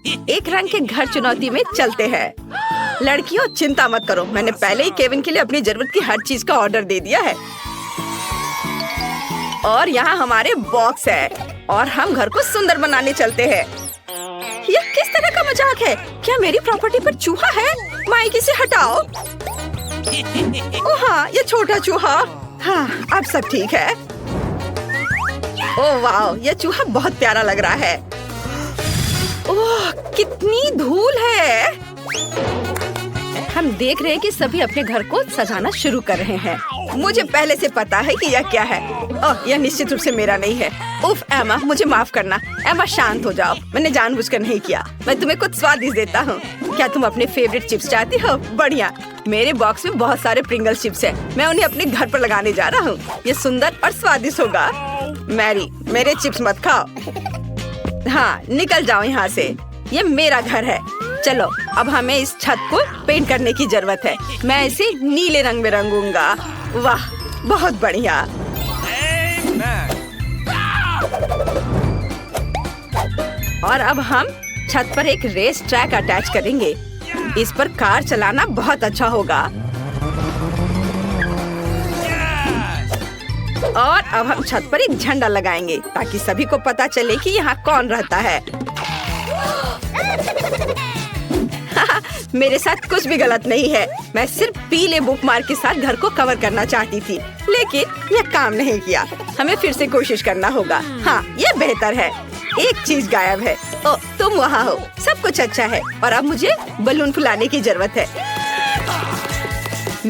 एक रंग के घर चुनौती में चलते हैं। लड़कियों चिंता मत करो, मैंने पहले ही केविन के लिए अपनी जरूरत की हर चीज का ऑर्डर दे दिया है। और यहाँ हमारे बॉक्स है और हम घर को सुंदर बनाने चलते हैं। ये किस तरह का मजाक है? क्या मेरी प्रॉपर्टी पर चूहा है? माइक इसे हटाओ। ओह हाँ, ये छोटा चूहा। हाँ, अब सब ठीक है। ओह वाह, ये चूहा बहुत प्यारा लग रहा है। ओह, कितनी धूल है। हम देख रहे हैं कि सभी अपने घर को सजाना शुरू कर रहे हैं। मुझे पहले से पता है कि यह क्या है। ओह, यह निश्चित रूप से मेरा नहीं है। उफ एमा, मुझे माफ करना। एमा शांत हो जाओ, मैंने जानबूझकर नहीं किया। मैं तुम्हें कुछ स्वादिष्ट देता हूँ। क्या तुम अपने फेवरेट चिप्स चाहती हो? बढ़िया, मेरे बॉक्स में बहुत सारे प्रिंगल चिप्स हैं। मैं उन्हें अपने घर पर लगाने जा रहा हूँ। ये सुंदर और स्वादिष्ट होगा। मैरी, मेरे चिप्स मत खाओ। हाँ, निकल जाओ यहाँ से। ये मेरा घर है। चलो, अब हमें इस छत को पेंट करने की जरूरत है। मैं इसे नीले रंग में रंगूंगा। वाह, बहुत बढ़िया। और अब हम छत पर एक रेस ट्रैक अटैच करेंगे। इस पर कार चलाना बहुत अच्छा होगा। और अब हम छत पर एक झंडा लगाएंगे ताकि सभी को पता चले कि यहाँ कौन रहता है। मेरे साथ कुछ भी गलत नहीं है। मैं सिर्फ पीले बुकमार्क के साथ घर को कवर करना चाहती थी, लेकिन यह काम नहीं किया। हमें फिर से कोशिश करना होगा। हाँ, यह बेहतर है। एक चीज गायब है। ओ, तुम वहाँ हो। सब कुछ अच्छा है और अब मुझे बलून फुलाने की जरूरत है।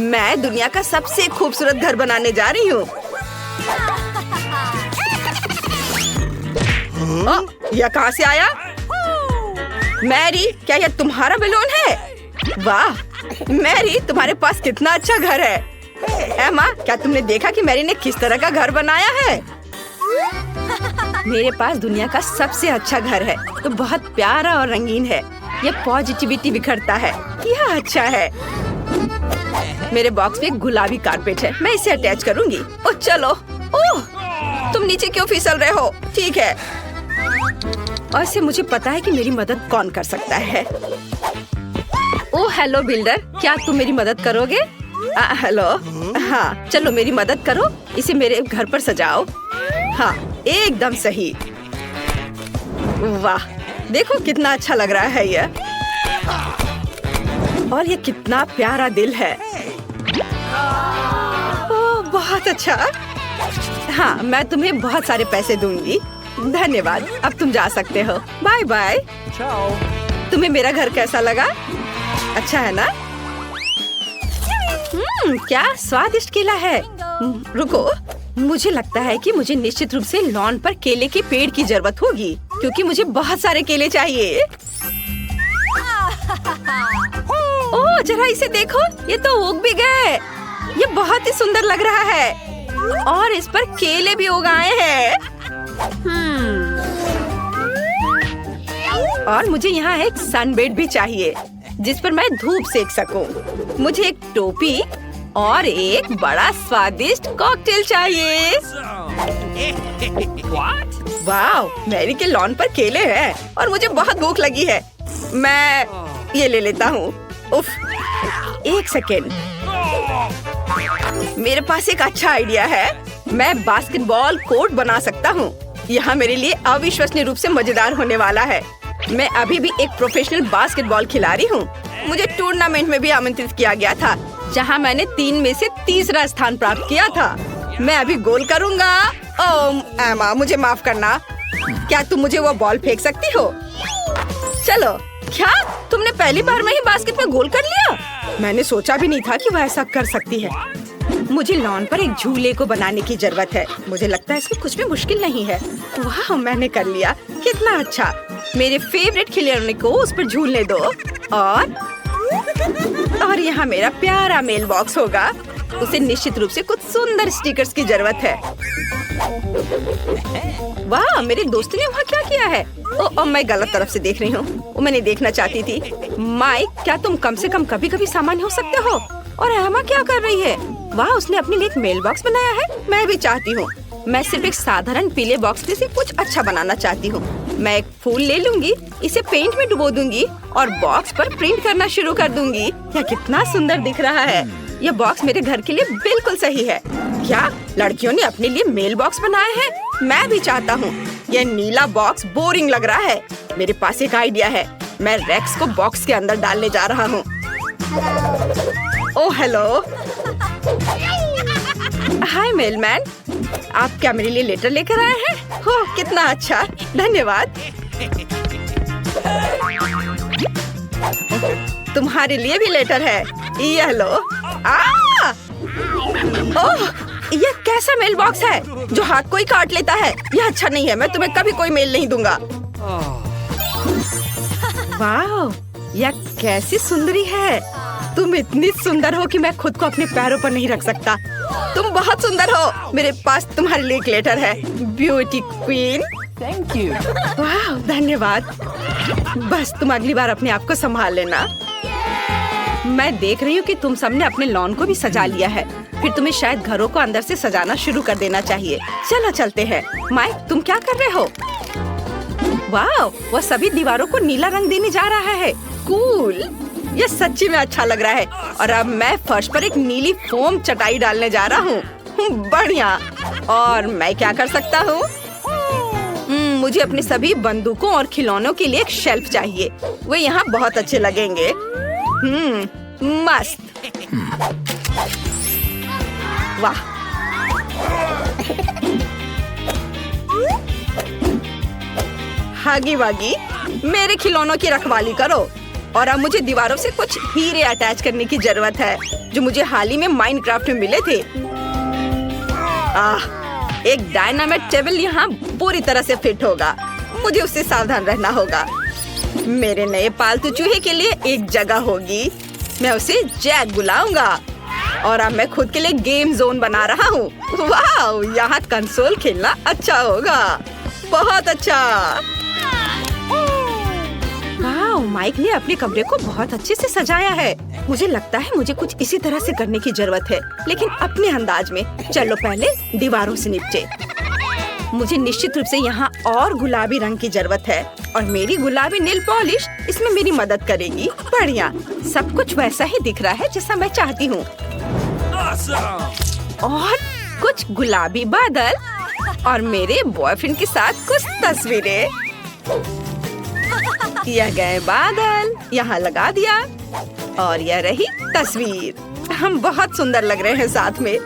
मैं दुनिया का सबसे खूबसूरत घर बनाने जा रही हूँ। यह कहाँ से आया? मैरी, क्या यह तुम्हारा बलून है? वाह मैरी, तुम्हारे पास कितना अच्छा घर है। एमा, क्या तुमने देखा कि मैरी ने किस तरह का घर बनाया है? मेरे पास दुनिया का सबसे अच्छा घर है, तो बहुत प्यारा और रंगीन है। यह पॉजिटिविटी बिखरता है। यह अच्छा है। मेरे बॉक्स में एक गुलाबी कारपेट है, मैं इसे अटैच करूंगी। ओह चलो। ओह, तुम नीचे क्यों फिसल रहे हो? ठीक है। और इससे मुझे पता है कि मेरी मदद कौन कर सकता है। ओह हेलो बिल्डर, क्या तुम मेरी मदद करोगे? हेलो। हाँ, चलो मेरी मदद करो। इसे मेरे घर पर सजाओ। हाँ, एकदम सही। वाह, देखो कितना अच्छा लग रहा है यह। और ये कितना प्यारा दिल है। ओह, बहुत अच्छा। हाँ, मैं तुम्हें बहुत सारे पैसे दूंगी। धन्यवाद, अब तुम जा सकते हो। Bye bye. तुम्हें मेरा घर कैसा लगा? अच्छा है ना? क्या स्वादिष्ट केला है। रुको, मुझे लगता है कि मुझे निश्चित रूप से लॉन पर केले के पेड़ की जरूरत होगी, क्योंकि मुझे बहुत सारे केले चाहिए। ओह, जरा इसे देखो, ये तो उग भी गए। ये बहुत ही सुंदर लग रहा है और इस पर केले भी उगाए हैं। और मुझे यहाँ एक सनबेड भी चाहिए जिस पर मैं धूप सेक सकूं। मुझे एक टोपी और एक बड़ा स्वादिष्ट कॉकटेल चाहिए। वाह, मैरी के लॉन पर केले हैं और मुझे बहुत भूख लगी है। मैं ये ले लेता हूँ। उफ, एक सेकेंड, मेरे पास एक अच्छा आइडिया है। मैं बास्केटबॉल कोर्ट बना सकता हूँ। यहाँ मेरे लिए अविश्वसनीय रूप से मजेदार होने वाला है। मैं अभी भी एक प्रोफेशनल बास्केटबॉल खिलाड़ी हूँ। मुझे टूर्नामेंट में भी आमंत्रित किया गया था, जहाँ मैंने 3 में से तीसरा स्थान प्राप्त किया था। मैं अभी गोल करूँगा। ओह एमा, मुझे माफ करना। क्या तुम मुझे वो बॉल फेंक सकती हो? चलो। क्या तुमने पहली बार में ही बास्केट में गोल कर लिया? मैंने सोचा भी नहीं था कि वह ऐसा कर सकती है। मुझे लॉन पर एक झूले को बनाने की जरूरत है। मुझे लगता है इसमें कुछ भी मुश्किल नहीं है। वाह, मैंने कर लिया। कितना अच्छा। मेरे फेवरेट खिलौने को उस पर झूलने दो। और यहाँ मेरा प्यारा मेल बॉक्स होगा। उसे निश्चित रूप से कुछ सुंदर स्टिकर्स की जरूरत है। वाह, मेरे दोस्त ने वहाँ क्या किया है? ओह, मैं गलत तरफ से देख रही हूँ। वो मैं नहीं देखना चाहती थी। माइक, क्या तुम कम से कम कभी-कभी सामान्य हो सकते हो? और एमा क्या कर रही है? वाह, उसने अपने लिए एक मेल बॉक्स बनाया है। मैं भी चाहती हूँ। मैं सिर्फ एक साधारण पीले बॉक्स में से कुछ अच्छा बनाना चाहती हूँ। मैं एक फूल ले लूंगी, इसे पेंट में डुबो दूंगी और बॉक्स पर प्रिंट करना शुरू कर दूंगी। यह कितना सुंदर दिख रहा है। यह बॉक्स मेरे घर के लिए बिल्कुल सही है। क्या लड़कियों ने अपने लिए मेल बॉक्स बनाए हैं? मैं भी चाहता हूँ। यह नीला बॉक्स बोरिंग लग रहा है। मेरे पास एक आइडिया है। मैं रेक्स को बॉक्स के अंदर डालने जा रहा हूँ। ओह हेलो, हाय मेलमैन, आप क्या मेरे लिए लेटर लेकर आए हैं? ओह कितना अच्छा, धन्यवाद। तुम्हारे लिए भी लेटर है, ये लो। ओह, यह कैसा मेल बॉक्स है जो हाथ को ही काट लेता है? यह अच्छा नहीं है। मैं तुम्हें कभी कोई मेल नहीं दूंगा। वाह, यह कैसी सुंदरी है। तुम इतनी सुंदर हो कि मैं खुद को अपने पैरों पर नहीं रख सकता। तुम बहुत सुंदर हो। मेरे पास तुम्हारे लिए एक लेटर है, ब्यूटी क्वीन। Thank you. वाह, धन्यवाद। बस तुम अगली बार अपने आप को संभाल लेना। मैं देख रही हूँ कि तुम सबने अपने लॉन को भी सजा लिया है। फिर तुम्हें शायद घरों को अंदर से सजाना शुरू कर देना चाहिए। चलो चलते हैं। माइक, तुम क्या कर रहे हो? वाह, वह सभी दीवारों को नीला रंग देने जा रहा है। कूल, यह सच्ची में अच्छा लग रहा है। और अब मैं फर्श पर एक नीली फोम चटाई डालने जा रहा हूँ। बढ़िया। और मैं क्या कर सकता हूँ? मुझे अपने सभी बंदूकों और खिलौनों के लिए एक शेल्फ चाहिए। वे यहाँ बहुत अच्छे लगेंगे। मस्त। वाह, हागी वागी, मेरे खिलौनों की रखवाली करो। और अब मुझे दीवारों से कुछ हीरे अटैच करने की जरूरत है जो मुझे हाल ही में माइनक्राफ्ट में मिले थे। एक डायनामाइट टेबल यहाँ पूरी तरह से फिट होगा। मुझे उससे सावधान रहना होगा। मेरे नए पालतू चूहे के लिए एक जगह होगी। मैं उसे जैक बुलाऊंगा। और अब मैं खुद के लिए गेम जोन बना रहा हूँ। वाह, यहाँ कंसोल खेलना अच्छा होगा। बहुत अच्छा। वाह, माइक ने अपने कमरे को बहुत अच्छे से सजाया है। मुझे लगता है मुझे कुछ इसी तरह से करने की जरूरत है, लेकिन अपने अंदाज में। चलो पहले दीवारों से निपटे। मुझे निश्चित रूप से यहाँ और गुलाबी रंग की जरूरत है और मेरी गुलाबी नेल पॉलिश इसमें मेरी मदद करेगी। बढ़िया, सब कुछ वैसा ही दिख रहा है जैसा मैं चाहती हूँ। और कुछ गुलाबी बादल और मेरे बॉयफ्रेंड के साथ कुछ तस्वीरें। यह गए बादल, यहाँ लगा दिया और यह रही तस्वीर। हम बहुत सुंदर लग रहे हैं साथ में।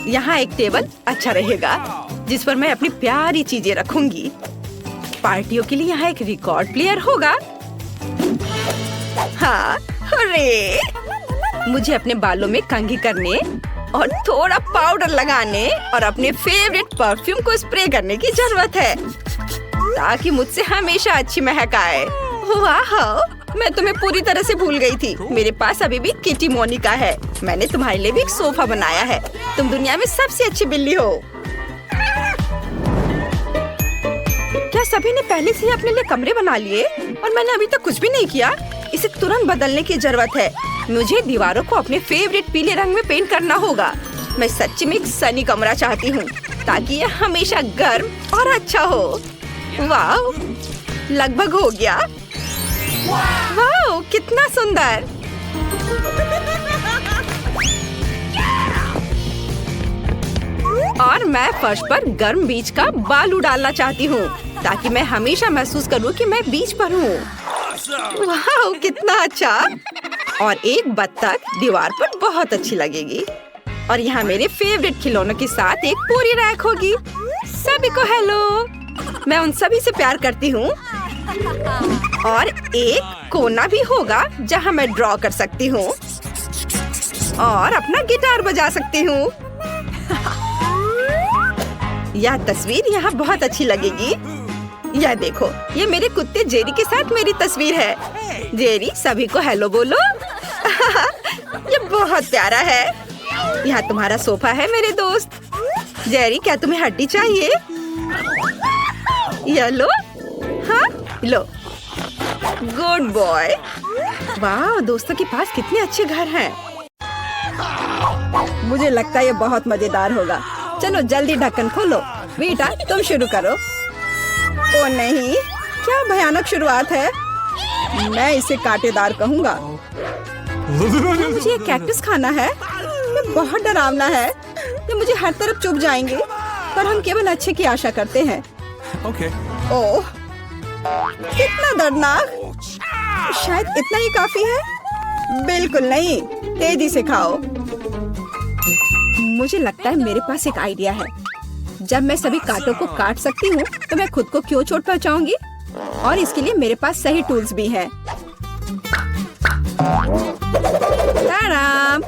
यहाँ एक टेबल अच्छा रहेगा जिस पर मैं अपनी प्यारी चीजें रखूंगी। पार्टियों के लिए यहाँ एक रिकॉर्ड प्लेयर होगा। हाँ, हुर्रे! मुझे अपने बालों में कंघी करने और थोड़ा पाउडर लगाने और अपने फेवरेट परफ्यूम को स्प्रे करने की जरूरत है ताकि मुझसे हमेशा अच्छी महक आए। वाह, मैं तुम्हें पूरी तरह से भूल गई थी। मेरे पास अभी भी किटी मोनिका है। मैंने तुम्हारे लिए भी एक सोफा बनाया है। तुम दुनिया में सबसे अच्छी बिल्ली हो। क्या सभी ने पहले से ही अपने लिए कमरे बना लिए और मैंने अभी तक कुछ भी नहीं किया? इसे तुरंत बदलने की जरूरत है। मुझे दीवारों को अपने फेवरेट पीले रंग में पेंट करना होगा। मैं सच्ची में एक सनी कमरा चाहती हूँ ताकि यह हमेशा गर्म और अच्छा हो। वाह, लगभग हो गया। वाह, कितना सुंदर। और मैं फर्श पर गर्म बीच का बालू डालना चाहती हूँ ताकि मैं हमेशा महसूस करूँ कि मैं बीच पर हूँ। वाह, कितना अच्छा। और एक बत्तख दीवार पर बहुत अच्छी लगेगी। और यहाँ मेरे फेवरेट खिलौनों के साथ एक पूरी रैक होगी। सभी को हेलो, मैं उन सभी से प्यार करती हूँ। और एक कोना भी होगा जहाँ मैं ड्रॉ कर सकती हूँ और अपना गिटार बजा सकती हूँ। यह तस्वीर यहाँ बहुत अच्छी लगेगी। यह देखो, ये मेरे कुत्ते जेरी के साथ मेरी तस्वीर है। जेरी, सभी को हेलो बोलो। ये बहुत प्यारा है। यहाँ तुम्हारा सोफा है मेरे दोस्त। जेरी, क्या तुम्हें हड्डी चाहिए? यह लो। हाँ, लो। Good boy. वाह, दोस्तों के पास कितने अच्छे घर हैं। मुझे लगता है ये बहुत मजेदार होगा। चलो जल्दी ढक्कन खोलो। बेटा तुम शुरू करो। ओ नहीं, क्या भयानक शुरुआत है। मैं इसे कांटेदार कहूँगा। मुझे ये कैक्टस खाना है। ये बहुत डरावना है। ये मुझे हर तरफ चुभ जाएंगे। पर हम केवल अच्छे की आशा करते हैं। ओह, कितना दर्दनाक। शायद इतना ही काफी है। बिल्कुल नहीं, तेजी से खाओ। मुझे लगता है मेरे पास एक आइडिया है। जब मैं सभी कांटों को काट सकती हूँ तो मैं खुद को क्यों चोट पहुँचाऊंगी। और इसके लिए मेरे पास सही टूल्स भी हैं। ताराम!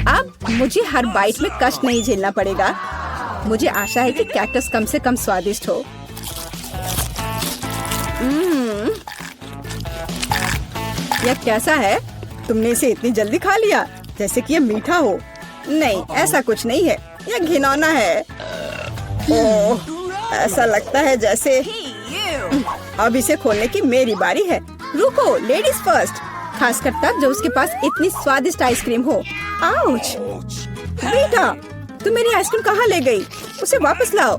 अब मुझे हर बाइट में कष्ट नहीं झेलना पड़ेगा। मुझे आशा है कि कैक्टस कम से कम स्वादिष्ट हो। यह कैसा है? तुमने इसे इतनी जल्दी खा लिया जैसे कि यह मीठा हो। नहीं, ऐसा कुछ नहीं है। यह घिनौना है। ओह, ऐसा लगता है जैसे अब इसे खोलने की मेरी बारी है। रुको, लेडीज फर्स्ट। खासकर तब जब उसके पास इतनी स्वादिष्ट आइसक्रीम हो। आउच! बेटा, तुम मेरी आइसक्रीम कहाँ ले गई? उसे वापस लाओ।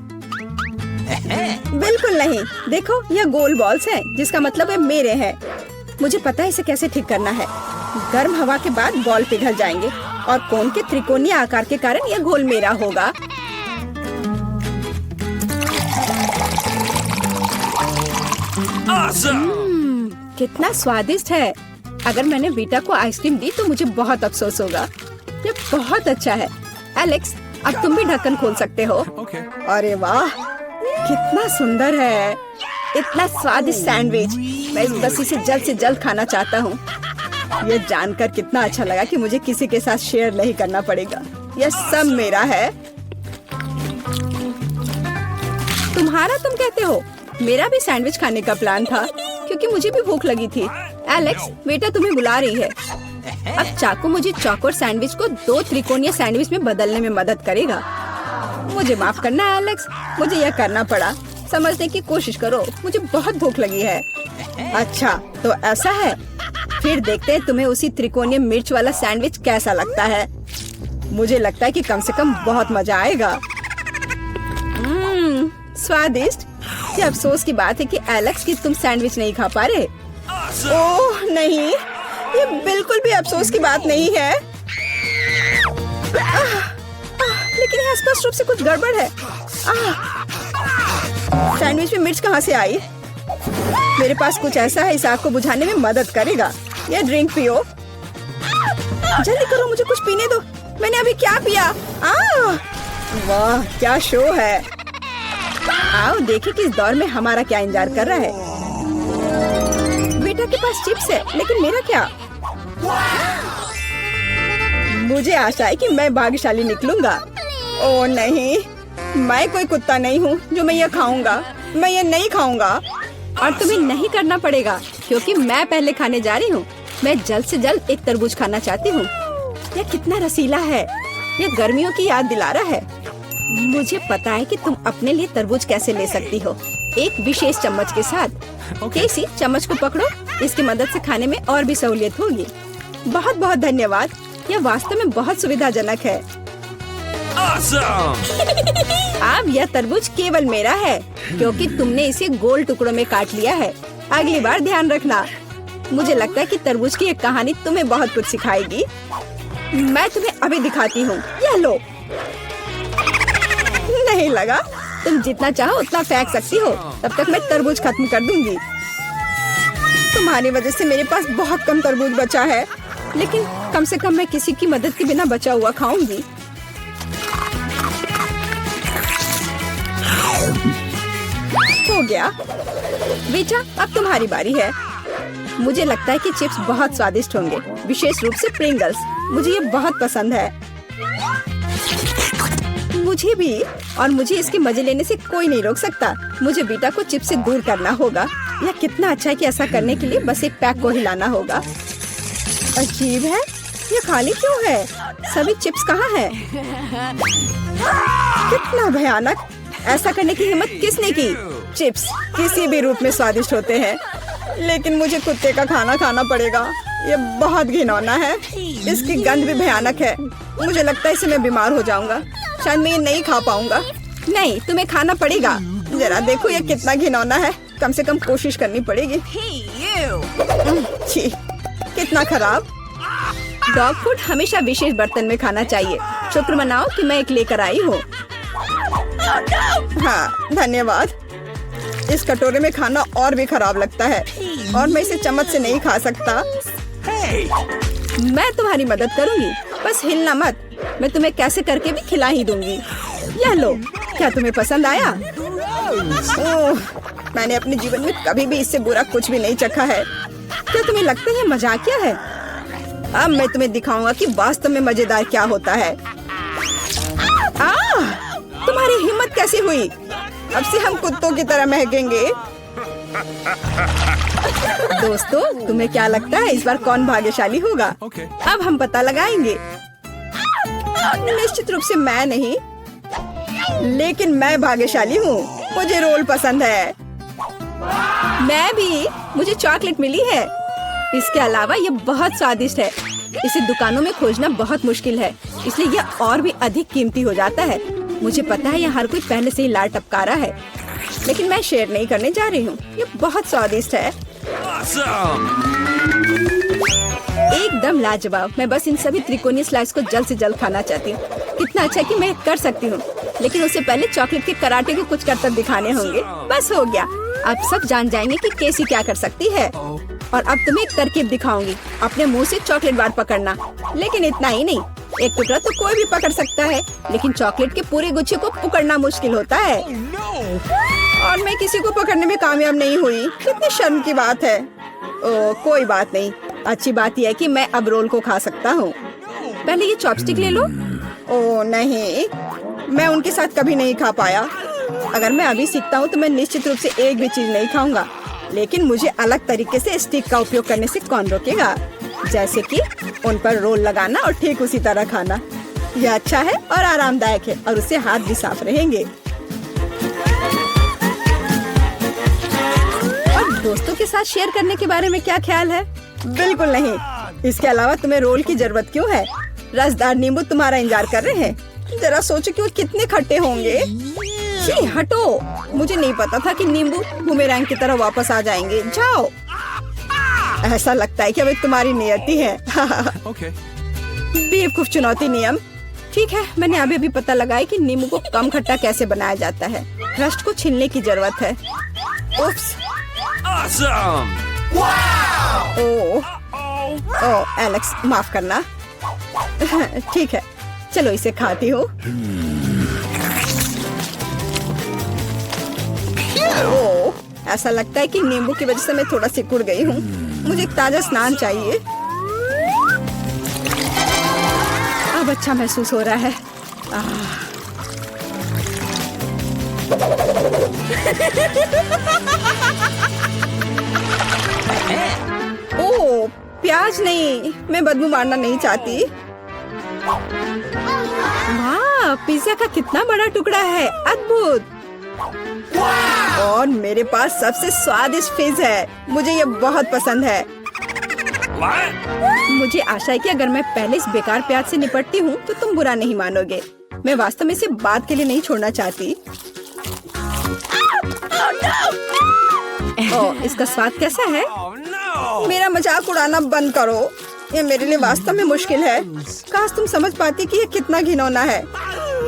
बिल्कुल नहीं। देखो, यह गोल बॉल्स हैं, जिसका मतलब है मेरे हैं। मुझे पता है इसे कैसे ठीक करना है। गर्म हवा के बाद बॉल पिघल जाएंगे और कोन के त्रिकोणीय आकार के कारण यह घोल मेरा होगा। कितना स्वादिष्ट है। अगर मैंने वीटा को आइसक्रीम दी तो मुझे बहुत अफसोस होगा। ये बहुत अच्छा है। एलेक्स, अब तुम भी ढक्कन खोल सकते हो। अरे वाह, कितना सुंदर है। इतना स्वादिष्ट सैंडविच। मैं बस इसे जल्द से जल्द खाना चाहता हूँ। ये जानकर कितना अच्छा लगा कि मुझे किसी के साथ शेयर नहीं करना पड़ेगा। यह सब मेरा है। तुम्हारा तुम कहते हो? मेरा भी सैंडविच खाने का प्लान था क्योंकि मुझे भी भूख लगी थी। एलेक्स, बेटा तुम्हें बुला रही है। अब चाकू मुझे चौकोर सैंडविच को 2 त्रिकोणीय सैंडविच में बदलने में मदद करेगा। मुझे माफ करना एलेक्स, मुझे यह करना पड़ा। समझने की कोशिश करो, मुझे बहुत भूख लगी है। अच्छा, तो ऐसा है। फिर देखते हैं तुम्हें उसी त्रिकोणीय मिर्च वाला सैंडविच कैसा लगता है। मुझे लगता है कि कम से कम बहुत मजा आएगा। स्वादिष्ट। ये अफसोस की बात है कि एलेक्स की तुम सैंडविच नहीं खा पा रहे। ओह नहीं, ये बिल्कुल भी अफसोस की बात नहीं है। लेकिन यहाँ स्पष्ट रूप से कुछ गड़बड़ है। सैंडविच में मिर्च कहाँ से आई? मेरे पास कुछ ऐसा है, इस आग को बुझाने में मदद करेगा। ये ड्रिंक पियो। जल्दी करो, मुझे कुछ पीने दो। मैंने अभी क्या पिया? वाह, क्या शो है। आओ देखिए कि इस दौर में हमारा क्या इंतजार कर रहा है। बेटा के पास चिप्स है, लेकिन मेरा क्या? मुझे आशा है कि मैं भाग्यशाली निकलूंगा। ओह नहीं, मैं कोई कुत्ता नहीं हूँ जो मैं ये खाऊंगा। मैं ये नहीं खाऊंगा। और तुम्हें नहीं करना पड़ेगा क्योंकि मैं पहले खाने जा रही हूँ। मैं जल्द से जल्द एक तरबूज खाना चाहती हूँ। यह कितना रसीला है। यह गर्मियों की याद दिला रहा है। मुझे पता है कि तुम अपने लिए तरबूज कैसे ले सकती हो, एक विशेष चम्मच के साथ। केसी, चम्मच को पकड़ो। इसकी मदद से खाने में और भी सहूलियत होगी। बहुत बहुत धन्यवाद। यह वास्तव में बहुत सुविधाजनक है। अब यह तरबूज केवल मेरा है क्योंकि तुमने इसे गोल टुकड़ों में काट लिया है। अगली बार ध्यान रखना। मुझे लगता है कि तरबूज की एक कहानी तुम्हें बहुत कुछ सिखाएगी। मैं तुम्हें अभी दिखाती हूँ। यह लो। नहीं लगा? तुम जितना चाहो उतना फेंक सकती हो। तब तक मैं तरबूज खत्म कर दूंगी। तुम्हारी वजह से मेरे पास बहुत कम तरबूज बचा है, लेकिन कम से कम मैं किसी की मदद के बिना बचा हुआ खाऊंगी। हो गया। बेटा, अब तुम्हारी बारी है। मुझे लगता है कि चिप्स बहुत स्वादिष्ट होंगे, विशेष रूप से प्रिंगल्स। मुझे ये बहुत पसंद है। मुझे भी। और मुझे इसके मजे लेने से कोई नहीं रोक सकता। मुझे बेटा को चिप्स से दूर करना होगा। यह कितना अच्छा है कि ऐसा करने के लिए बस एक पैक को हिलाना होगा। अजीब है, ये खाली क्यों है? सभी चिप्स कहाँ हैं? कितना भयानक। ऐसा करने की हिम्मत किसने की? चिप्स किसी भी रूप में स्वादिष्ट होते हैं, लेकिन मुझे कुत्ते का खाना खाना पड़ेगा। ये बहुत घिनौना है। इसकी गंध भी भयानक है। मुझे लगता है इसे मैं बीमार हो जाऊंगा। शायद मैं ये नहीं खा पाऊंगा। नहीं, तुम्हें खाना पड़ेगा। जरा देखो ये कितना घिनौना है। कम से कम कोशिश करनी पड़ेगी। छी, कितना खराब। डॉग फूड हमेशा विशेष बर्तन में खाना चाहिए। शुक्र मनाओ कि मैं एक लेकर आई हूँ। हाँ, धन्यवाद। इस कटोरे में खाना और भी खराब लगता है और मैं इसे चम्मच से नहीं खा सकता। मैं तुम्हारी मदद करूंगी, बस हिलना मत। मैं तुम्हें कैसे करके भी खिला ही दूंगी। यह लो, क्या तुम्हें पसंद आया? ओह, मैंने अपने जीवन में कभी भी इससे बुरा कुछ भी नहीं चखा है। क्या तुम्हें लगता है ये मजाकिया है? अब मैं तुम्हें दिखाऊंगा कि वास्तव में मजेदार क्या होता है। तुम्हारी हिम्मत कैसी हुई? अब से हम कुत्तों की तरह महकेंगे। दोस्तों, तुम्हें क्या लगता है इस बार कौन भाग्यशाली होगा? अब हम पता लगाएंगे। निश्चित रूप से मैं नहीं, लेकिन मैं भाग्यशाली हूँ। मुझे रोल पसंद है। मैं भी। मुझे चॉकलेट मिली है। इसके अलावा ये बहुत स्वादिष्ट है। इसे दुकानों में खोजना बहुत मुश्किल है, इसलिए यह और भी अधिक कीमती हो जाता है। मुझे पता है यह हर कोई पहले से ही लाड़ टपका रहा है, लेकिन मैं शेयर नहीं करने जा रही हूँ। ये बहुत स्वादिष्ट है। एकदम लाजवाब। मैं बस इन सभी त्रिकोणीय स्लाइस को जल्द से जल्द खाना चाहती हूँ। कितना अच्छा कि मैं कर सकती हूँ, लेकिन उससे पहले चॉकलेट के कराटे को कुछ करतब दिखाने होंगे। बस हो गया। अब सब जान जाएंगे कि कैसी क्या कर सकती है। और अब तुम्हें एक तरकीब दिखाऊंगी। अपने मुंह से चॉकलेट बार पकड़ना, लेकिन इतना ही नहीं। एक टुकड़ा तो कोई भी पकड़ सकता है, लेकिन चॉकलेट के पूरे गुच्छे को पकड़ना मुश्किल होता है। और मैं किसी को पकड़ने में कामयाब नहीं हुई। कितनी शर्म की बात है। ओह, कोई बात नहीं। अच्छी बात यह है कि मैं अब रोल को खा सकता हूँ। पहले ये चॉपस्टिक ले लो। ओह नहीं, मैं उनके साथ कभी नहीं खा पाया। अगर मैं अभी सीखता हूँ तो मैं निश्चित रूप से एक भी चीज नहीं खाऊंगा, लेकिन मुझे अलग तरीके से स्टिक का उपयोग करने से कौन रोकेगा? जैसे कि उन पर रोल लगाना और ठीक उसी तरह खाना। यह अच्छा है और आरामदायक है, और उससे हाथ भी साफ रहेंगे। और दोस्तों के साथ शेयर करने के बारे में क्या ख्याल है? बिल्कुल नहीं। इसके अलावा तुम्हें रोल की जरूरत क्यों है? रसदार नींबू तुम्हारा इंतजार कर रहे हैं। जरा सोचो कि वो कितने खट्टे होंगे। छी, हटो। मुझे नहीं पता था कि नींबू बूमेरैंग की तरह वापस आ जाएंगे। जाओ। ऐसा लगता है कि अब तुम्हारी नियति है। बेवकूफ चुनौती नियम। ठीक है, मैंने अभी भी पता लगाया कि नींबू को कम खट्टा कैसे बनाया जाता है। क्रस्ट को छीलने की जरूरत है। उफ्स। ओह, एलेक्स, माफ करना। ठीक है, चलो इसे खाती हूँ। ओह, ऐसा लगता है कि नींबू की वजह से मैं थोड़ा सिकुड़ गई हूँ। मुझे एक ताजा स्नान चाहिए। अब अच्छा महसूस हो रहा है। ओह, प्याज नहीं। मैं बदबू मारना नहीं चाहती। वाह, पिज्जा का कितना बड़ा टुकड़ा है। अद्भुत। और मेरे पास सबसे स्वादिष्ट फिश है। मुझे ये बहुत पसंद है। मुझे आशा है कि अगर मैं पहले इस बेकार प्याज से निपटती हूँ तो तुम बुरा नहीं मानोगे। मैं वास्तव में इसे बात के लिए नहीं छोड़ना चाहती। ओह, इसका स्वाद कैसा है? मेरा मजाक उड़ाना बंद करो। ये मेरे लिए वास्तव में मुश्किल है। काश तुम समझ पाती कि ये कितना घिनौना है।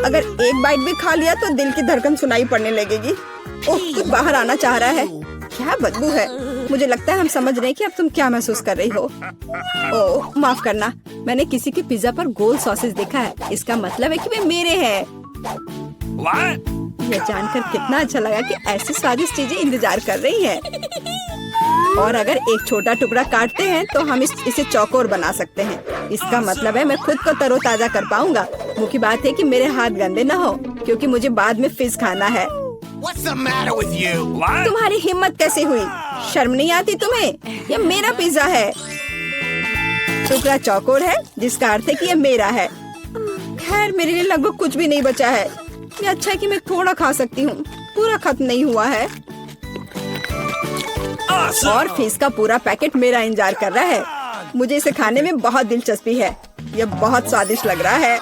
अगर एक बाइट भी खा लिया तो दिल की धड़कन सुनाई पड़ने लगेगी। ओह, कुछ बाहर आना चाह रहा है। क्या बदबू है। मुझे लगता है हम समझ रहे हैं कि अब तुम क्या महसूस कर रही हो। ओह, माफ करना। मैंने किसी के पिज्जा पर गोल सॉसेज देखा है। इसका मतलब है कि वे मेरे हैं। यह जानकर कितना अच्छा लगा कि ऐसी स्वादिष्ट चीजें इंतजार कर रही हैं। और अगर एक छोटा टुकड़ा काटते हैं तो हम इसे चौकोर बना सकते हैं। इसका मतलब है मैं खुद को तरोताजा कर पाऊंगा। मुख्य बात है कि मेरे हाथ गंदे न हो, क्योंकि मुझे बाद में फिश खाना है। तुम्हारी हिम्मत कैसे हुई? शर्म नहीं आती तुम्हें? यह मेरा पिज्जा है। टुकड़ा चौकोर है, जिसका अर्थ है कि यह मेरा है। खैर, मेरे लिए लगभग कुछ भी नहीं बचा है। ये अच्छा है कि मैं थोड़ा खा सकती हूँ। पूरा खत्म नहीं हुआ है। और फिश का पूरा पैकेट मेरा इंतजार कर रहा है। मुझे इसे खाने में बहुत दिलचस्पी है। यह बहुत स्वादिष्ट लग रहा है।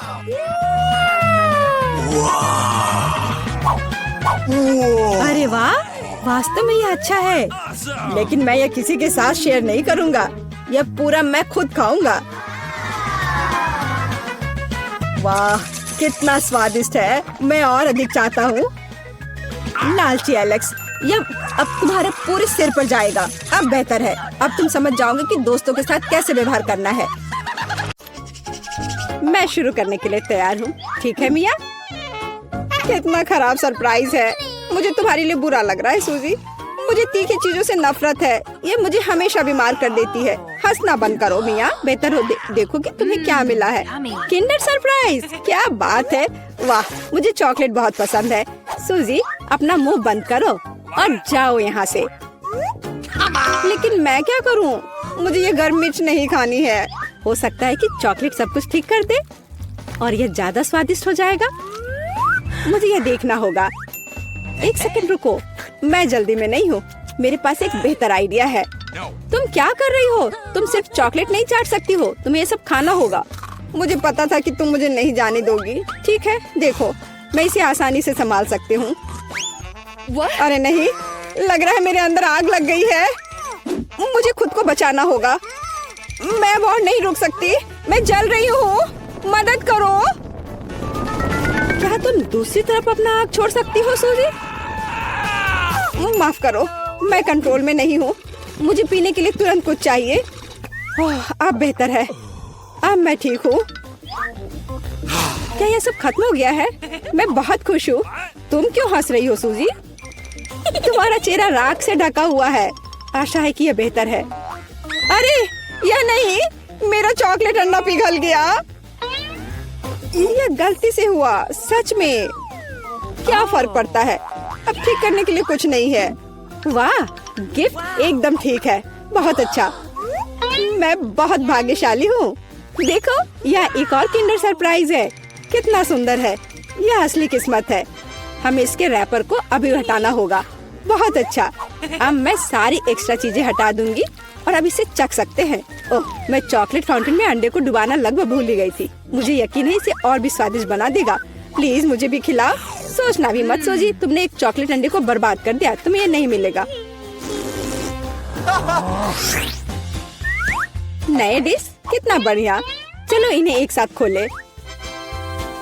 अरे वाह, वास्तव में यह अच्छा है, लेकिन मैं यह किसी के साथ शेयर नहीं करूंगा। यह पूरा मैं खुद खाऊंगा। वाह, कितना स्वादिष्ट है। मैं और अधिक चाहता हूँ। लालची एलेक्स, यह अब तुम्हारे पूरे सिर पर जाएगा। अब बेहतर है, अब तुम समझ जाओगे कि दोस्तों के साथ कैसे व्यवहार करना है। मैं शुरू करने के लिए तैयार हूँ। ठीक है मिया? कितना खराब सरप्राइज है। मुझे तुम्हारे लिए बुरा लग रहा है सूजी। मुझे तीखी चीजों से नफरत है। ये मुझे हमेशा बीमार कर देती है। हंसना बंद करो मिया। बेहतर हो देखो कि तुम्हें क्या मिला है। किंडर सरप्राइज, क्या बात है। वाह, मुझे चॉकलेट बहुत पसंद है। सूजी, अपना मुंह बंद करो और जाओ यहाँ से। लेकिन मैं क्या करूँ? मुझे ये गर्म मिर्च नहीं खानी है। हो सकता है कि चॉकलेट सब कुछ ठीक कर दे और यह ज्यादा स्वादिष्ट हो जाएगा। मुझे यह देखना होगा। एक सेकंड रुको, मैं जल्दी में नहीं हूँ। मेरे पास एक बेहतर आइडिया है। तुम क्या कर रही हो? तुम सिर्फ चॉकलेट नहीं चाट सकती हो, तुम्हें ये सब खाना होगा। मुझे पता था कि तुम मुझे नहीं जाने दोगी। ठीक है, देखो, मैं इसे आसानी से संभाल सकती हूँ। अरे नहीं, लग रहा है मेरे अंदर आग लग गई है। मुझे खुद को बचाना होगा। मैं और नहीं रुक सकती। मैं जल रही हूँ, मदद करो। क्या तुम दूसरी तरफ अपना आग छोड़ सकती हो सूजी? माफ करो, मैं कंट्रोल में नहीं हूँ। मुझे पीने के लिए तुरंत कुछ चाहिए। अब बेहतर है, अब मैं ठीक हूँ। क्या यह सब खत्म हो गया है? मैं बहुत खुश हूँ। तुम क्यों हंस रही हो सूजी? तुम्हारा चेहरा राख से ढका हुआ है। आशा है कि यह बेहतर है। अरे यह नहीं, मेरा चॉकलेट अंडा पिघल गया। यह गलती से हुआ, सच में। क्या फर्क पड़ता है? अब ठीक करने के लिए कुछ नहीं है। वाह, गिफ्ट एकदम ठीक है। बहुत अच्छा, मैं बहुत भाग्यशाली हूँ। देखो, यह एक और किंडर सरप्राइज है। कितना सुंदर है। यह असली किस्मत है। हमें इसके रैपर को अभी हटाना होगा। बहुत अच्छा, अब मैं सारी एक्स्ट्रा चीजें हटा दूंगी और अब इसे चख सकते हैं। ओह, मैं चॉकलेट फाउंटेन में अंडे को डुबाना लगभग भूल ही गई थी। मुझे यकीन है इसे और भी स्वादिष्ट बना देगा। प्लीज मुझे भी खिलाओ। सोचना भी मत सोची, तुमने एक चॉकलेट अंडे को बर्बाद कर दिया। तुम्हें ये नहीं मिलेगा। नए डिश, कितना बढ़िया। चलो इन्हें एक साथ खोले।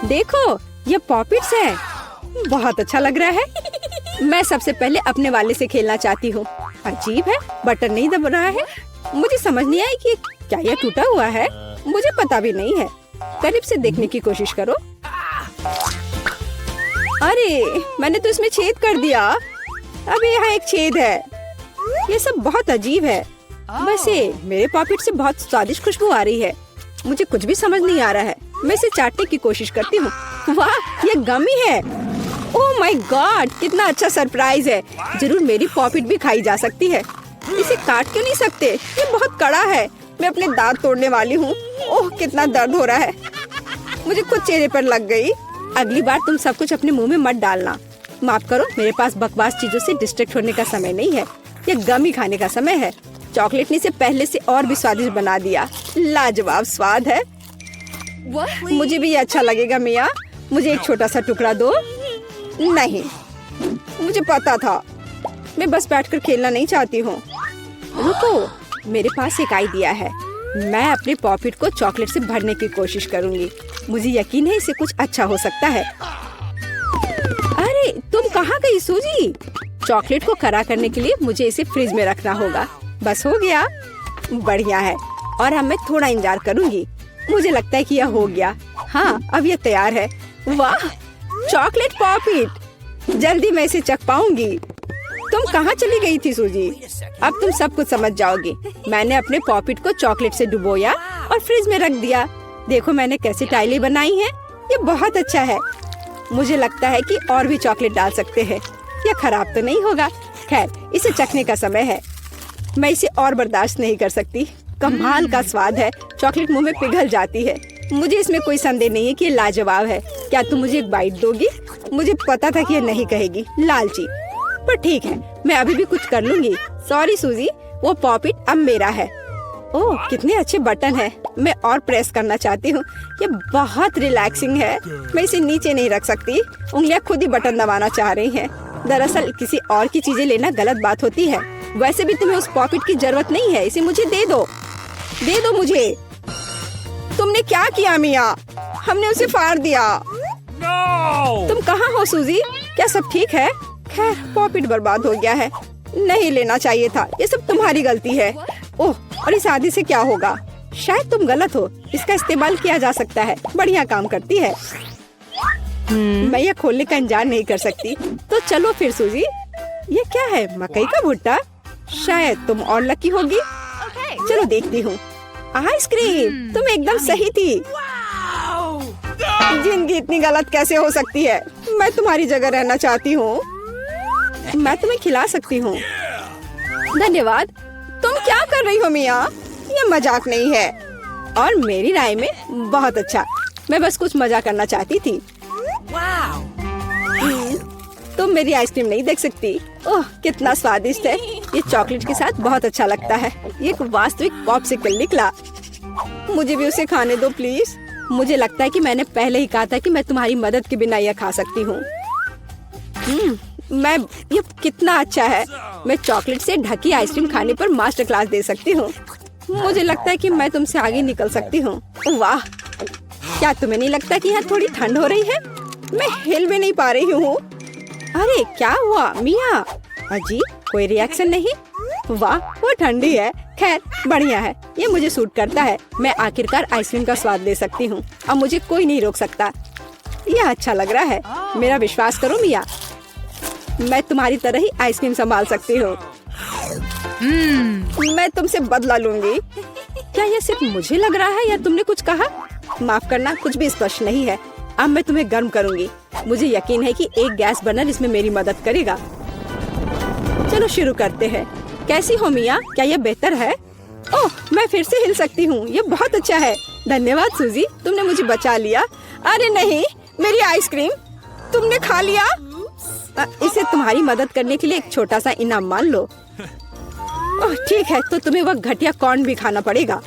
देखो, ये पॉपिट्स है। बहुत अच्छा लग रहा है। मैं सबसे पहले अपने वाले से खेलना चाहती हूँ। अजीब है, बटन नहीं दब रहा है। मुझे समझ नहीं आई कि क्या यह टूटा हुआ है। मुझे पता भी नहीं है। करीब से देखने की कोशिश करो। अरे, मैंने तो इसमें छेद कर दिया। अभी यहाँ एक छेद है। ये सब बहुत अजीब है। वैसे मेरे पॉकेट से बहुत स्वादिष्ट खुशबू आ रही है। मुझे कुछ भी समझ नहीं आ रहा है। मैं इसे चाटने की कोशिश करती हूँ। वाह, ये गमी है। ओह माय गॉड, कितना अच्छा सरप्राइज है। जरूर मेरी पॉकेट भी खाई जा सकती है। इसे काट क्यों नहीं सकते? ये बहुत कड़ा है। मैं अपने दांत तोड़ने वाली हूँ। ओह, कितना दर्द हो रहा है। मुझे खुद चेहरे पर लग गई। अगली बार तुम सब कुछ अपने मुंह में मत डालना। माफ करो, मेरे पास बकवास चीजों से डिस्ट्रैक्ट होने का समय नहीं है। ये गमी खाने का समय है। चॉकलेट ने इसे पहले से और भी स्वादिष्ट बना दिया। लाजवाब स्वाद है। मुझे भी ये अच्छा लगेगा मिया। मुझे एक छोटा सा टुकड़ा दो। नहीं, मुझे पता था। मैं बस बैठकर खेलना नहीं चाहती हूँ। रुको, मेरे पास एक आइडिया है। मैं अपने पॉकेट को चॉकलेट से भरने की कोशिश करूंगी। मुझे यकीन है इसे कुछ अच्छा हो सकता है। अरे, तुम कहाँ गई सूजी? चॉकलेट को खरा करने के लिए मुझे इसे फ्रिज में रखना होगा। बस हो गया। बढ़िया है। और अब मैं थोड़ा इंतजार करूंगी। मुझे लगता है कि यह हो गया। हाँ, अब यह तैयार है। वाह, चॉकलेट पॉकेट। जल्दी मैं इसे चख पाऊंगी। तुम कहाँ चली गई थी सूजी? अब तुम सब कुछ समझ जाओगी। मैंने अपने पॉकेट को चॉकलेट से डुबोया और फ्रिज में रख दिया। देखो मैंने कैसी टाइलें बनाई हैं। ये बहुत अच्छा है। मुझे लगता है कि और भी चॉकलेट डाल सकते हैं। यह खराब तो नहीं होगा। खैर, इसे चखने का समय है। मैं इसे और बर्दाश्त नहीं कर सकती। कमाल का स्वाद है। चॉकलेट मुंह में पिघल जाती है। मुझे इसमें कोई संदेह नहीं है कि ये लाजवाब है। क्या तुम मुझे एक बाइट दोगी? मुझे पता था कि ये नहीं कहेगी, लालची। पर ठीक है, मैं अभी भी कुछ कर लूंगी। सॉरी सूजी, वो पॉकेट अब मेरा है। ओह, कितने अच्छे बटन है। मैं और प्रेस करना चाहती हूँ। ये बहुत रिलैक्सिंग है। मैं इसे नीचे नहीं रख सकती। उंगलियां खुद ही बटन दबाना चाह रही हैं। दरअसल किसी और की चीजें लेना गलत बात होती है। वैसे भी तुम्हें उस पॉकेट की जरूरत नहीं है। इसे मुझे दे दो मुझे। तुमने क्या किया मिया? हमने उसे फाड़ दिया। तुम कहाँ हो सूजी? क्या सब ठीक है? खैर, पॉकेट बर्बाद हो गया है। नहीं लेना चाहिए था। ये सब तुम्हारी गलती है। ओह, और इस आदि से क्या होगा? शायद तुम गलत हो। इसका इस्तेमाल किया जा सकता है। बढ़िया काम करती है। मैं यह खोलने का इंतजार नहीं कर सकती। तो चलो फिर सूजी। ये क्या है? मकई का भुट्टा? शायद तुम और लकी होगी। चलो देखती हूँ। आइसक्रीम, तुम एकदम सही थी। जिंदगी इतनी गलत कैसे हो सकती है? मैं तुम्हारी जगह रहना चाहती हूँ। मैं तुम्हें खिला सकती हूँ। धन्यवाद। तुम क्या कर रही हो मिया? ये मजाक नहीं है। और मेरी राय में बहुत अच्छा। मैं बस कुछ मजा करना चाहती थी। तुम मेरी आइसक्रीम नहीं देख सकती। ओह, कितना स्वादिष्ट है। ये चॉकलेट के साथ बहुत अच्छा लगता है। ये एक वास्तविक पॉप्सिकल निकला। मुझे भी उसे खाने दो प्लीज। मुझे लगता है कि मैंने पहले ही कहा था कि मैं तुम्हारी मदद के बिना यह खा सकती हूँ। ये कितना अच्छा है। मैं चॉकलेट से ढकी आइसक्रीम खाने पर मास्टर क्लास दे सकती हूँ। मुझे लगता है कि मैं तुमसे आगे निकल सकती हूँ। वाह, क्या तुम्हें नहीं लगता कि यहाँ थोड़ी ठंड हो रही है? मैं हिल भी नहीं पा रही हूँ। अरे क्या हुआ मिया? अजीब, कोई रिएक्शन नहीं। वाह, वो ठंडी है। खैर, बढ़िया है। ये मुझे सूट करता है। मैं आखिरकार आइसक्रीम का स्वाद ले सकती हूँ। अब मुझे कोई नहीं रोक सकता। यह अच्छा लग रहा है। मेरा विश्वास करो मिया, मैं तुम्हारी तरह ही आइसक्रीम संभाल सकती हूँ। मैं तुमसे बदला लूंगी। क्या यह सिर्फ मुझे लग रहा है या तुमने कुछ कहा? माफ करना, कुछ भी स्पष्ट नहीं है। अब मैं तुम्हें गर्म करूंगी। मुझे यकीन है कि एक गैस बर्नर इसमें मेरी मदद करेगा। चलो शुरू करते हैं। कैसी हो मिया? क्या यह बेहतर है? ओह, मैं फिर से हिल सकती हूँ। यह बहुत अच्छा है। धन्यवाद सूजी, तुमने मुझे बचा लिया। अरे नहीं, मेरी आइसक्रीम तुमने खा लिया। इसे तुम्हारी मदद करने के लिए एक छोटा सा इनाम मान लो। ओह ठीक है, तो तुम्हें वह घटिया कॉर्न भी खाना पड़ेगा।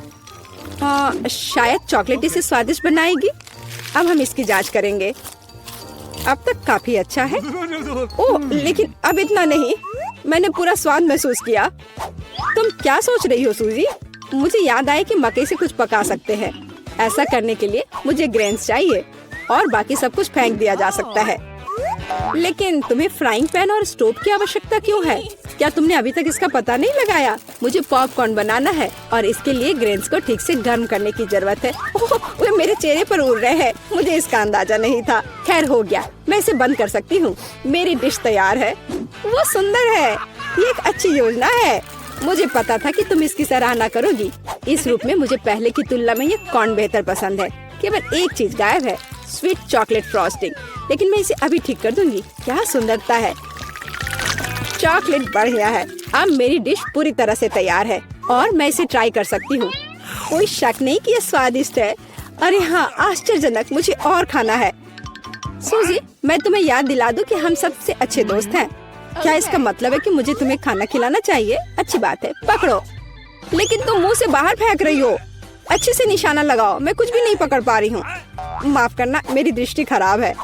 शायद चॉकलेट इसे स्वादिष्ट बनाएगी। अब हम इसकी जांच करेंगे। अब तक काफी अच्छा है। ओह, लेकिन अब इतना नहीं। मैंने पूरा स्वाद महसूस किया। तुम क्या सोच रही हो सूजी? मुझे याद आया कि मकई से कुछ पका सकते हैं। ऐसा करने के लिए मुझे ग्रेन्स चाहिए और बाकी सब कुछ फेंक दिया जा सकता है। लेकिन तुम्हें फ्राइंग पैन और स्टोव की आवश्यकता क्यों है? क्या तुमने अभी तक इसका पता नहीं लगाया? मुझे पॉपकॉर्न बनाना है और इसके लिए ग्रेन्स को ठीक से गर्म करने की जरूरत है। ओह, वे मेरे चेहरे पर उड़ रहे हैं। मुझे इसका अंदाजा नहीं था। खैर, हो गया। मैं इसे बंद कर सकती हूँ। मेरी डिश तैयार है। वो सुंदर है। ये एक अच्छी योजना है। मुझे पता था कि तुम इसकी सराहना करोगी। इस रूप में मुझे पहले की तुलना में ये कॉर्न बेहतर पसंद है। केवल एक चीज गायब है, स्वीट चॉकलेट फ्रॉस्टिंग। लेकिन मैं इसे अभी ठीक कर दूंगी। क्या सुंदरता है। चॉकलेट बढ़िया है। अब मेरी डिश पूरी तरह से तैयार है और मैं इसे ट्राई कर सकती हूँ। कोई शक नहीं कि यह स्वादिष्ट है। अरे हाँ, आश्चर्यजनक। मुझे और खाना है। सूजी, मैं तुम्हें याद दिला दूं कि हम सबसे अच्छे दोस्त हैं। क्या इसका मतलब है कि मुझे तुम्हें खाना खिलाना चाहिए? अच्छी बात है, पकड़ो। लेकिन तुम मुंह से बाहर फेंक रही हो। अच्छे से निशाना लगाओ। मैं कुछ भी नहीं पकड़ पा रही हूँ। माफ करना, मेरी दृष्टि खराब है।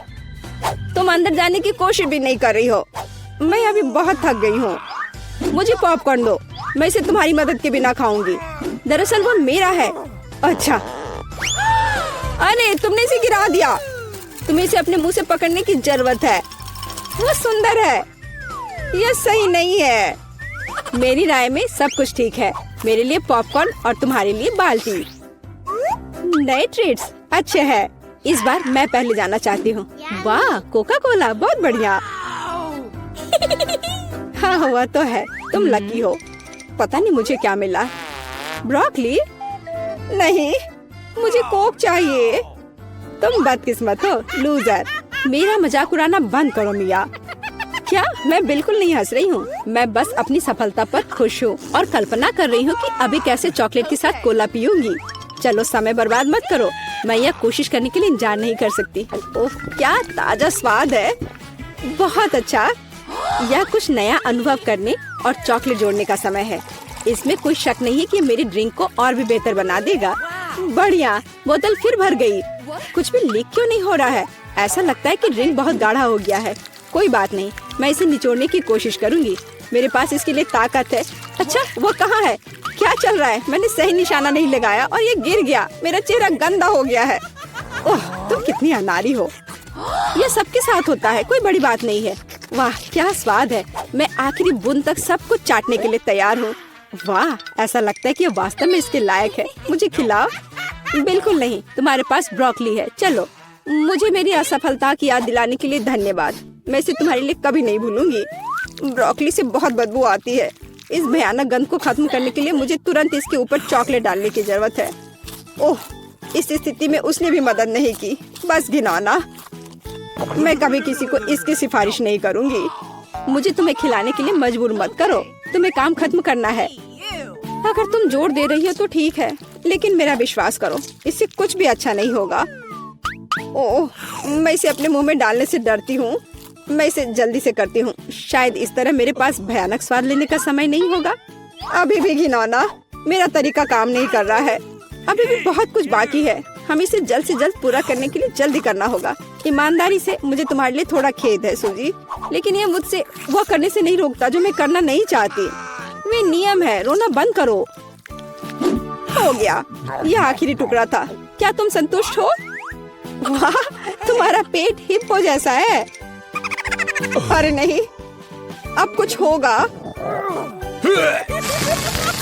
तुम अंदर जाने की कोशिश भी नहीं कर रही हो। मैं अभी बहुत थक गई हूँ। मुझे पॉपकॉर्न दो। मैं इसे तुम्हारी मदद के बिना खाऊंगी। दरअसल वो मेरा है। अच्छा, अरे तुमने इसे गिरा दिया। तुम्हें इसे अपने मुंह से पकड़ने की जरूरत है। वो सुंदर है। यह सही नहीं है। मेरी राय में सब कुछ ठीक है। मेरे लिए पॉपकॉर्न और तुम्हारे लिए बाल्टी। नए ट्रीट्स अच्छे हैं। इस बार मैं पहले जाना चाहती हूँ। वाह, कोका कोला, बहुत बढ़िया। हाँ, हुआ तो है। तुम लकी हो। पता नहीं मुझे क्या मिला। ब्रोकली? नहीं, मुझे कोक चाहिए। तुम बदकिस्मत हो, लूजर। मेरा मजाक उड़ाना बंद करो मिया। क्या? मैं बिल्कुल नहीं हंस रही हूँ। मैं बस अपनी सफलता पर खुश हूँ और कल्पना कर रही हूँ कि अभी कैसे चॉकलेट के साथ कोला पीऊंगी। चलो, समय बर्बाद मत करो। मैं यह कोशिश करने के लिए इंतजार नहीं कर सकती। ओह, क्या ताजा स्वाद है। बहुत अच्छा। यह कुछ नया अनुभव करने और चॉकलेट जोड़ने का समय है। इसमें कोई शक नहीं है कि मेरी ड्रिंक को और भी बेहतर बना देगा। बढ़िया, बोतल फिर भर गई। कुछ भी लीक क्यों नहीं हो रहा है? ऐसा लगता है कि ड्रिंक बहुत गाढ़ा हो गया है। कोई बात नहीं, मैं इसे निचोड़ने की कोशिश करूंगी। मेरे पास इसके लिए ताकत है। अच्छा, वो कहाँ है? क्या चल रहा है? मैंने सही निशाना नहीं लगाया और ये गिर गया। मेरा चेहरा गंदा हो गया है। ओह, तुम कितनी अनाड़ी हो। ये सबके साथ होता है, कोई बड़ी बात नहीं है। वाह, क्या स्वाद है। मैं आखिरी बूंद तक सब कुछ चाटने के लिए तैयार हूँ। वाह, ऐसा लगता है कि ये वास्तव में इसके लायक है। मुझे खिलाओ। बिल्कुल नहीं, तुम्हारे पास ब्रोकली है। चलो, मुझे मेरी असफलता की याद दिलाने के लिए धन्यवाद। मैं इसे तुम्हारे लिए कभी नहीं भूलूंगी। ब्रोकली से बहुत बदबू आती है। इस भयानक गंध को खत्म करने के लिए मुझे तुरंत इसके ऊपर चॉकलेट डालने की जरूरत है। ओह, इस स्थिति में उसने भी मदद नहीं की। बस घिनौना। मैं कभी किसी को इसकी सिफारिश नहीं करूंगी। मुझे तुम्हें खिलाने के लिए मजबूर मत करो। तुम्हें काम खत्म करना है। अगर तुम जोर दे रही हो तो ठीक है, लेकिन मेरा विश्वास करो, इससे कुछ भी अच्छा नहीं होगा। ओह, मैं इसे अपने मुंह में डालने से डरती हूँ। मैं इसे जल्दी से करती हूँ। शायद इस तरह मेरे पास भयानक स्वाद लेने का समय नहीं होगा। अभी भी घिनौना। मेरा तरीका काम नहीं कर रहा है। अभी भी बहुत कुछ बाकी है। हम इसे जल्द से जल्द पूरा करने के लिए जल्दी करना होगा। ईमानदारी से, मुझे तुम्हारे लिए थोड़ा खेद है सूजी, लेकिन ये मुझसे वो करने से नहीं रोकता जो मैं करना नहीं चाहती। वे नियम है। रोना बंद करो। हो गया, यह आखिरी टुकड़ा था। क्या तुम संतुष्ट हो? वाह, तुम्हारा पेट हिप्पो जैसा है। अरे नहीं, अब कुछ होगा।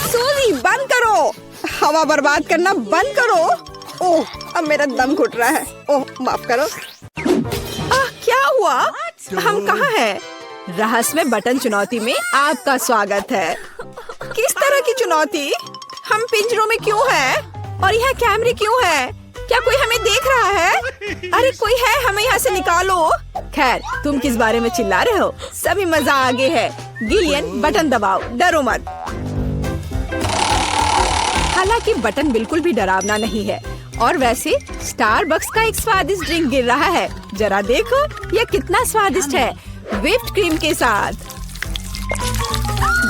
सूजी, बंद करो। हवा बर्बाद करना बंद करो। ओह, अब मेरा दम घुट रहा है। ओह, माफ करो। क्या हुआ? हम कहाँ हैं? रहस्यमय बटन चुनौती में आपका स्वागत है। किस तरह की चुनौती? हम पिंजरों में क्यों हैं? और यह कैमरे क्यों हैं? क्या कोई हमें देख रहा है? अरे कोई है, हमें यहाँ से निकालो। खैर, तुम किस बारे में चिल्ला रहे हो? सभी मजा आगे है। गिलियन, बटन दबाओ, डरो मत। हालांकि बटन बिल्कुल भी डरावना नहीं है। और वैसे स्टारबक्स का एक स्वादिष्ट ड्रिंक गिर रहा है। जरा देखो, यह कितना स्वादिष्ट है, व्हिप्ड क्रीम के साथ।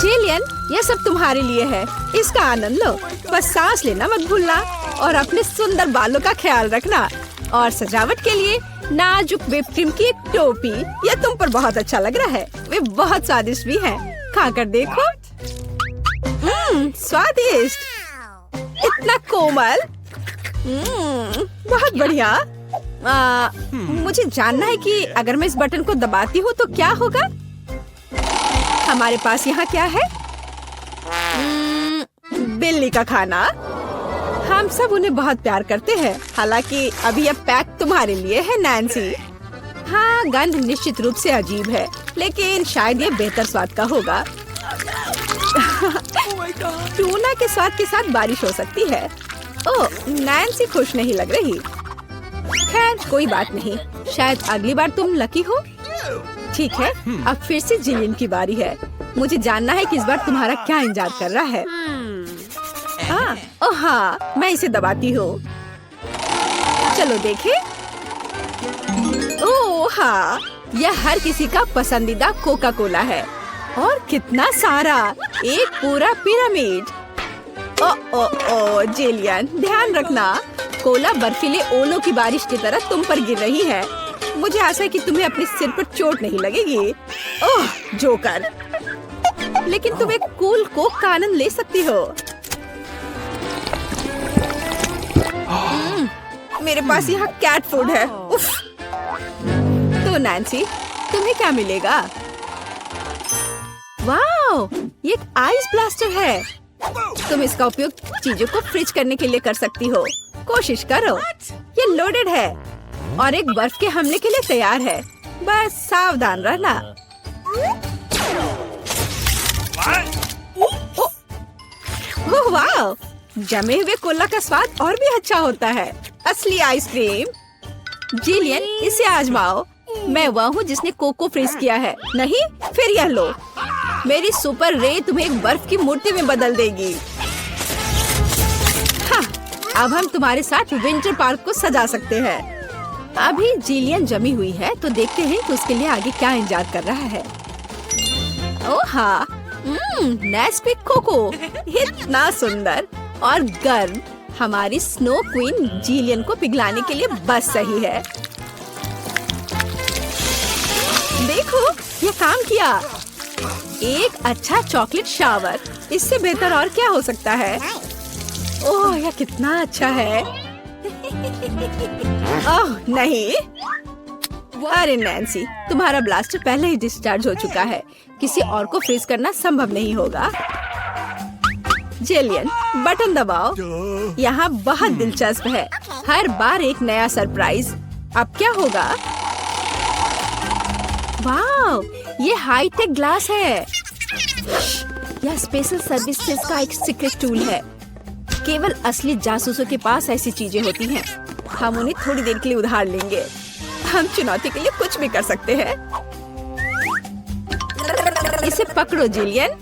जिलियन, यह सब तुम्हारे लिए है। इसका आनंद लो। बस सांस लेना मत भूलना और अपने सुंदर बालों का ख्याल रखना। और सजावट के लिए नाजुक व्हिप्ड क्रीम की एक टोपी। यह तुम पर बहुत अच्छा लग रहा है। वे बहुत स्वादिष्ट भी हैं। खाकर देखो। स्वादिष्ट, इतना कोमल। बहुत बढ़िया। मुझे जानना है कि अगर मैं इस बटन को दबाती हूँ तो क्या होगा। हमारे पास यहाँ क्या है? बिल्ली का खाना। हम सब उन्हें बहुत प्यार करते हैं। हालांकि अभी यह पैक तुम्हारे लिए है, नैन्सी। हाँ, गंध निश्चित रूप से अजीब है, लेकिन शायद ये बेहतर स्वाद का होगा। टूना के स्वाद के साथ बारिश हो सकती है। ओह, नैन्सी खुश नहीं लग रही। खैर, कोई बात नहीं। शायद अगली बार तुम लकी हो। ठीक है, अब फिर से जिलियन की बारी है। मुझे जानना है कि इस बार तुम्हारा क्या इंतजार कर रहा है। ओह हाँ, मैं इसे दबाती हूँ। चलो देखें। ओह हाँ, यह हर किसी का पसंदीदा कोका कोला है। और कितना सारा, एक पूरा पिरामिड। ओ जिलियन, ध्यान रखना, कोला बर्फीले ओलों की बारिश की तरह तुम पर गिर रही है। मुझे आशा है कि तुम्हें अपने सिर पर चोट नहीं लगेगी। ओह जोकर, लेकिन तुम एक कूल कोक का आनंद ले सकती हो। मेरे पास यहाँ कैट फूड है। उफ। तो नैन्सी, तुम्हें क्या मिलेगा? वाओ, ये एक आइस ब्लास्टर है। तुम इसका उपयोग चीजों को फ्रीज करने के लिए कर सकती हो। कोशिश करो। ये लोडेड है और एक बर्फ के हमले के लिए तैयार है। बस सावधान रहना। ओह वाह, जमे हुए कोला का स्वाद और भी अच्छा होता है। असली आइसक्रीम। जिलियन, इसे आजमाओ। मैं वह हूँ जिसने कोको फ्रीज किया है। नहीं, फिर यह लो। मेरी सुपर रे तुम्हें एक बर्फ की मूर्ति में बदल देगी। हाँ, अब हम तुम्हारे साथ विंटर पार्क को सजा सकते हैं। अभी जिलियन जमी हुई है, तो देखते हैं कि उसके लिए आगे क्या इंतजार कर रहा है। ओह हाँ, नेस्पिक कोको, इतना सुंदर और गर्म, हमारी स्नो क्वीन जिलियन को पिघलाने के लिए बस सही है। देखो, ये काम किया। एक अच्छा चॉकलेट शावर, इससे बेहतर और क्या हो सकता है? ओह, यह कितना अच्छा है। ओह नहीं, अरे नैन्सी, तुम्हारा ब्लास्टर पहले ही डिस्चार्ज हो चुका है। किसी और को फ्रीज करना संभव नहीं होगा। जिलियन, बटन दबाओ। यहाँ बहुत दिलचस्प है, हर बार एक नया सरप्राइज। अब क्या होगा? वाह, ये हाईटेक ग्लास है। यह स्पेशल सर्विसेज का एक सीक्रेट टूल है। केवल असली जासूसों के पास ऐसी चीजें होती हैं। हम उन्हें थोड़ी देर के लिए उधार लेंगे। हम चुनौती के लिए कुछ भी कर सकते हैं। इसे पकड़ो जिलियन,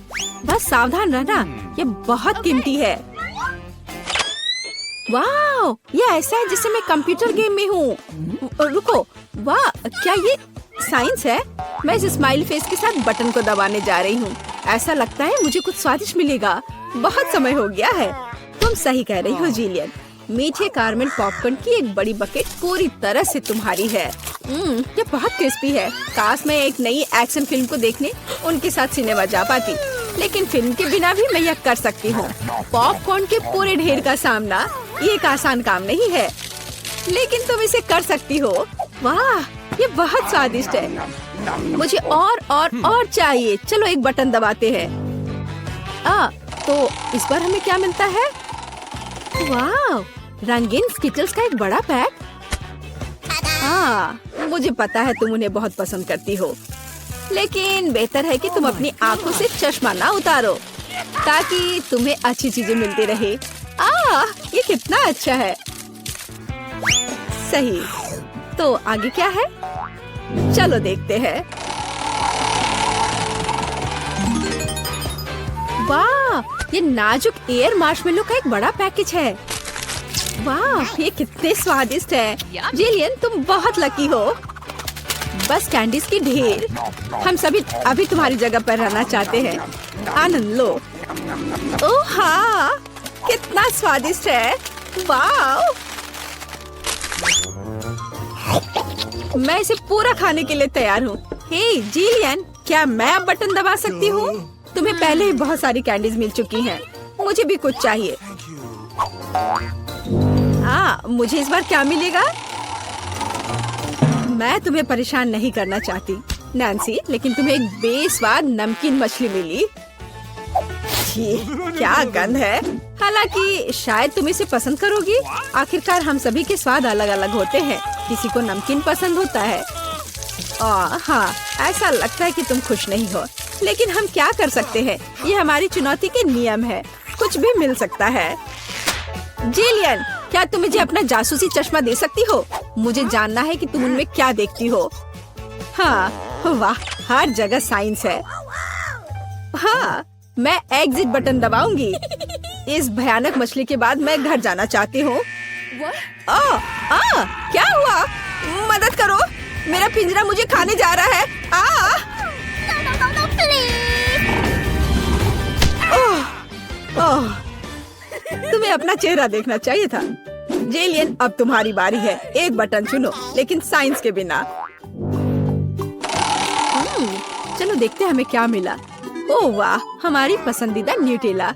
बस सावधान रहना, ये बहुत कीमती है। वाह, ये ऐसा है जैसे मैं कंप्यूटर गेम में हूँ। रुको, वाह, क्या ये साइंस है? मैं इस स्माइल फेस के साथ बटन को दबाने जा रही हूँ। ऐसा लगता है मुझे कुछ स्वादिष्ट मिलेगा। बहुत समय हो गया है। तुम सही कह रही हो जिलियन, मीठे कारमेल पॉपकॉर्न की एक बड़ी बकेट पूरी तरह से तुम्हारी है। ये बहुत क्रिस्पी है। काश मैं एक नई एक्शन फिल्म को देखने उनके साथ सिनेमा जा पाती, लेकिन फिल्म के बिना भी मैं यह कर सकती हूँ। पॉपकॉर्न के पूरे ढेर का सामना ये एक आसान काम नहीं है, लेकिन तुम इसे कर सकती हो। वाह, ये बहुत स्वादिष्ट है। मुझे और चाहिए। चलो एक बटन दबाते हैं। तो इस बार हमें क्या मिलता है? वाह, रंगीन स्किटल्स का एक बड़ा पैक। मुझे पता है तुम उन्हें बहुत पसंद करती हो, लेकिन बेहतर है कि तुम अपनी आंखों से चश्मा ना उतारो, ताकि तुम्हें अच्छी चीजें मिलती रहे। ये कितना अच्छा है। सही, तो आगे क्या है? चलो देखते हैं। वाह, ये नाजुक एयर मार्शमेलो का एक बड़ा पैकेज है। वाह, ये कितने स्वादिष्ट है। जिलियन, तुम बहुत लकी हो। बस कैंडीज की ढेर। हम सभी अभी तुम्हारी जगह पर रहना चाहते हैं। आनंद लो। ओह हाँ, कितना स्वादिष्ट है। वाह, मैं इसे पूरा खाने के लिए तैयार हूँ। हे जिलियन, क्या मैं अब बटन दबा सकती हूँ? तुम्हें पहले ही बहुत सारी कैंडीज मिल चुकी हैं। मुझे भी कुछ चाहिए। मुझे इस बार क्या मिलेगा? मैं तुम्हें परेशान नहीं करना चाहती नैन्सी, लेकिन तुम्हें एक बेस्वाद नमकीन मछली मिली। क्या गंध है। हालांकि शायद तुम इसे पसंद करोगी। आखिरकार हम सभी के स्वाद अलग अलग होते हैं। किसी को नमकीन पसंद होता है। हाँ, ऐसा लगता है कि तुम खुश नहीं हो, लेकिन हम क्या कर सकते हैं? ये हमारी चुनौती के नियम है। कुछ भी मिल सकता है। जिलियन, क्या तुम मुझे अपना जासूसी चश्मा दे सकती हो? मुझे जानना है कि तुम उनमें क्या देखती हो। हाँ, वाह, हर जगह साइंस है। हाँ, मैं एग्जिट बटन दबाऊंगी। इस भयानक मछली के बाद मैं घर जाना चाहती हूँ। क्या हुआ? मदद करो, मेरा पिंजरा मुझे खाने जा रहा है। तुम्हें अपना चेहरा देखना चाहिए था। जिलियन, अब तुम्हारी बारी है। एक बटन चुनो, लेकिन साइंस के बिना। चलो देखते हैं हमें क्या मिला। ओह वाह, हमारी पसंदीदा न्यूटेला।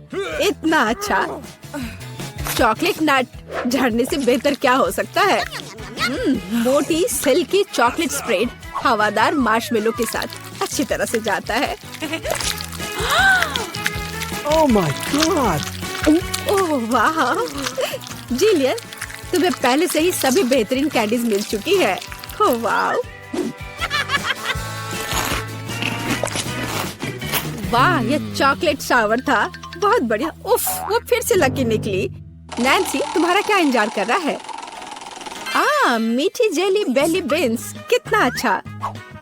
इतना अच्छा। चॉकलेट नट झड़ने से बेहतर क्या हो सकता है? मोटी सिल्की चॉकलेट स्प्रेड हवादार मार्शमेलो के साथ अच्छी तरह से जाता है। Oh my God! ओह वाह, जिलियन, तुम्हें पहले से ही सभी बेहतरीन कैंडीज मिल चुकी है। ओह वाह, वाह, ये चॉकलेट शावर था। बहुत बढ़िया। उफ, वो फिर से लकी निकली। नैन्सी, तुम्हारा क्या इंतजार कर रहा है? मीठी जेली बेली बीन्स, कितना अच्छा।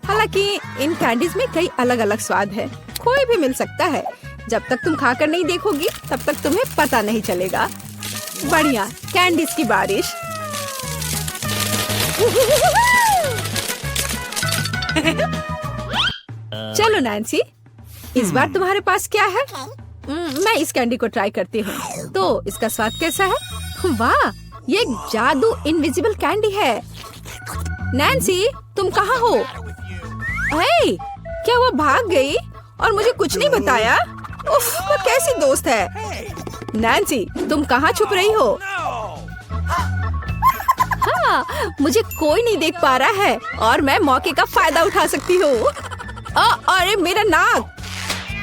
हालांकि इन कैंडीज में कई अलग अलग स्वाद है। कोई भी मिल सकता है। जब तक तुम खाकर नहीं देखोगी, तब तक तुम्हें पता नहीं चलेगा। बढ़िया, कैंडीज की बारिश। चलो नैन्सी, इस बार तुम्हारे पास क्या है? मैं इस कैंडी को ट्राई करती हूँ। तो इसका स्वाद कैसा है? वाह, ये एक जादू इनविजिबल कैंडी है। नैन्सी, तुम कहाँ हो? हे, क्या वो भाग गई और मुझे कुछ नहीं बताया? उफ, वो कैसी दोस्त है? नैन्सी, तुम कहाँ छुप रही हो? हाँ, मुझे कोई नहीं देख पा रहा है और मैं मौके का फायदा उठा सकती हूँ। अरे मेरा नाक!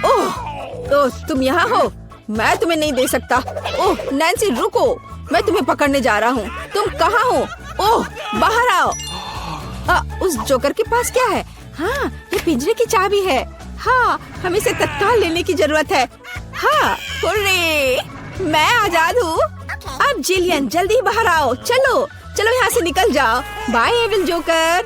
ओह, तुम यहाँ हो? मैं तुम्हें नहीं दे सकता। ओह, नैन्सी रुको, मैं तुम्हें पकड़ने जा रहा हूँ। तुम कहाँ हो? ओह, बाहर आओ। उस जोकर के पास क्या है? हाँ, ये पिंजरे की चाबी है। हाँ, हमें इसे तत्काल लेने की जरूरत है। हाँ, हुर्रे, मैं आजाद हूँ। अब जिलियन, जल्दी बाहर आओ। चलो चलो, यहाँ से निकल जाओ। Bye evil joker.